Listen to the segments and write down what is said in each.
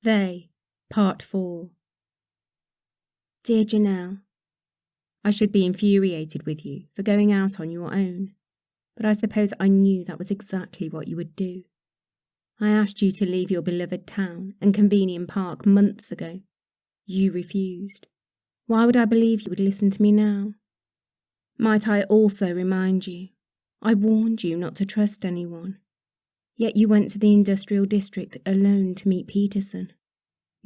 They, Part 4. Dear Janelle, I should be infuriated with you for going out on your own, but I suppose I knew that was exactly what you would do. I asked you to leave your beloved town and Convenium Park months ago. You refused. Why would I believe you would listen to me now? Might I also remind you, I warned you not to trust anyone. Yet you went to the industrial district alone to meet Peterson.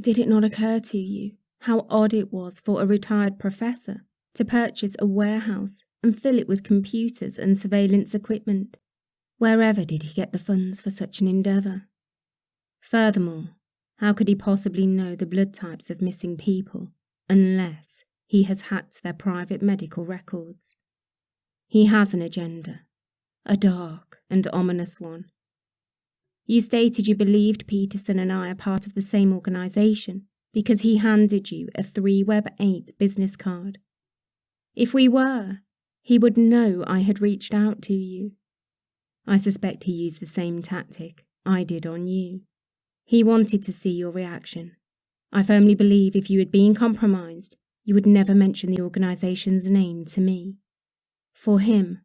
Did it not occur to you how odd it was for a retired professor to purchase a warehouse and fill it with computers and surveillance equipment? Wherever did he get the funds for such an endeavour? Furthermore, how could he possibly know the blood types of missing people unless he has hacked their private medical records? He has an agenda, a dark and ominous one. You stated you believed Peterson and I are part of the same organisation because he handed you a 3Web8 business card. If we were, he would know I had reached out to you. I suspect he used the same tactic I did on you. He wanted to see your reaction. I firmly believe if you had been compromised, you would never mention the organisation's name to me. For him,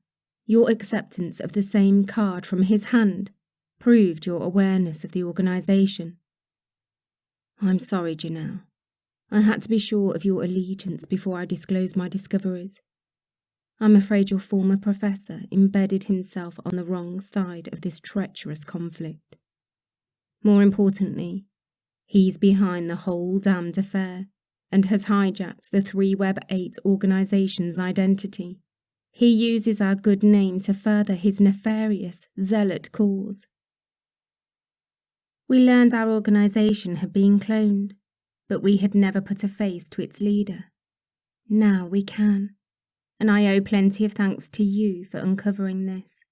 your acceptance of the same card from his hand proved your awareness of the organisation. I'm sorry, Janelle. I had to be sure of your allegiance before I disclosed my discoveries. I'm afraid your former professor embedded himself on the wrong side of this treacherous conflict. More importantly, he's behind the whole damned affair and has hijacked the 3Web8 organisation's identity. He uses our good name to further his nefarious, zealot cause. We learned our organisation had been cloned, but we had never put a face to its leader. Now we can, and I owe plenty of thanks to you for uncovering this.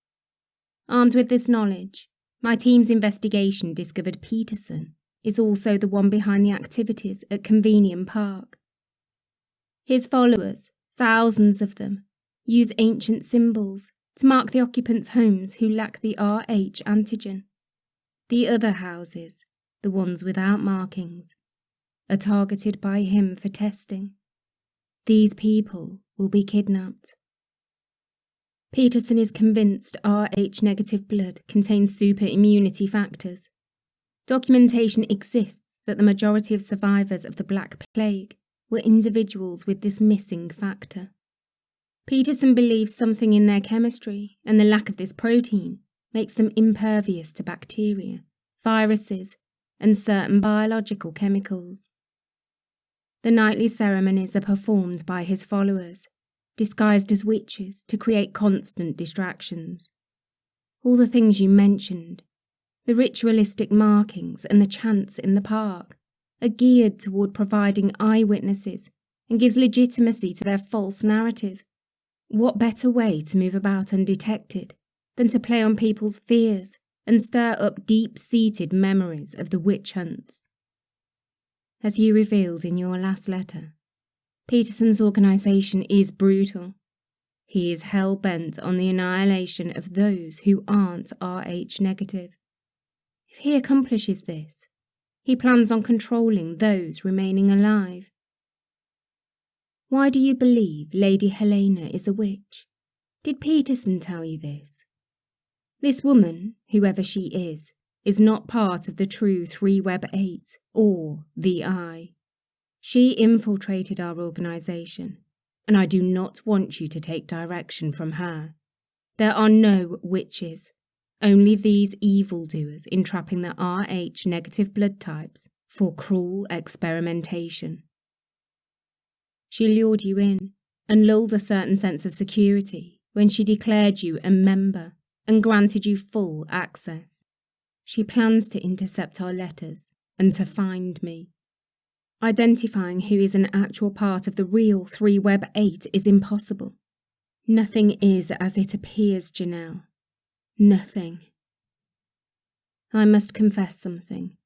Armed with this knowledge, my team's investigation discovered Peterson is also the one behind the activities at Convenium Park. His followers, thousands of them, use ancient symbols to mark the occupants' homes who lack the Rh antigen. The other houses, the ones without markings, are targeted by him for testing. These people will be kidnapped. Peterson is convinced Rh-negative blood contains super immunity factors. Documentation exists that the majority of survivors of the Black Plague were individuals with this missing factor. Peterson believes something in their chemistry and the lack of this protein makes them impervious to bacteria, viruses, and certain biological chemicals. The nightly ceremonies are performed by his followers, disguised as witches to create constant distractions. All the things you mentioned, the ritualistic markings and the chants in the park, are geared toward providing eyewitnesses and gives legitimacy to their false narrative. What better way to move about undetected than to play on people's fears and stir up deep-seated memories of the witch hunts? As you revealed in your last letter, Peterson's organisation is brutal. He is hell-bent on the annihilation of those who aren't Rh-negative. If he accomplishes this, he plans on controlling those remaining alive. Why do you believe Lady Helena is a witch? Did Peterson tell you this? This woman, whoever she is not part of the true 3Web8 or the Eye. She infiltrated our organisation, and I do not want you to take direction from her. There are no witches, only these evildoers entrapping the Rh-negative blood types for cruel experimentation. She lured you in and lulled a certain sense of security when she declared you a member and granted you full access. She plans to intercept our letters and to find me. Identifying who is an actual part of the real 3Web8 is impossible. Nothing is as it appears, Janelle. Nothing. I must confess something.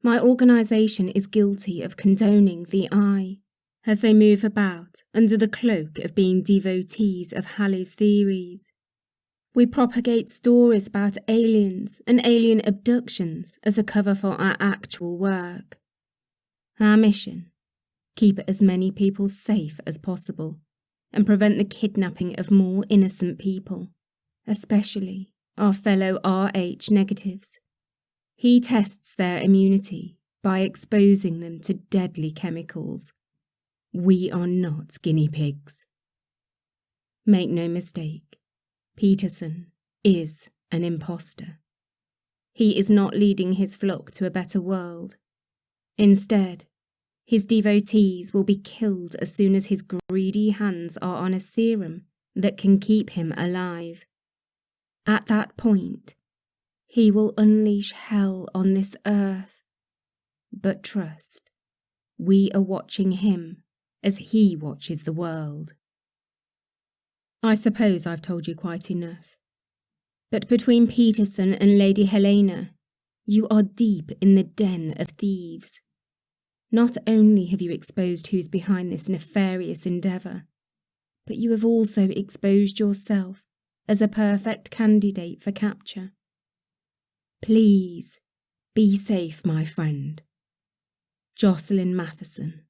My organisation is guilty of condoning the Eye, as they move about under the cloak of being devotees of Halley's theories. We propagate stories about aliens and alien abductions as a cover for our actual work. Our mission: keep as many people safe as possible and prevent the kidnapping of more innocent people, especially our fellow Rh negatives. He tests their immunity by exposing them to deadly chemicals. We are not guinea pigs. Make no mistake, Peterson is an imposter. He is not leading his flock to a better world. Instead, his devotees will be killed as soon as his greedy hands are on a serum that can keep him alive. At that point, he will unleash hell on this earth. But trust, we are watching him as he watches the world. I suppose I've told you quite enough. But between Peterson and Lady Helena, you are deep in the den of thieves. Not only have you exposed who's behind this nefarious endeavour, but you have also exposed yourself as a perfect candidate for capture. Please, be safe, my friend. Jocelyne Matheson.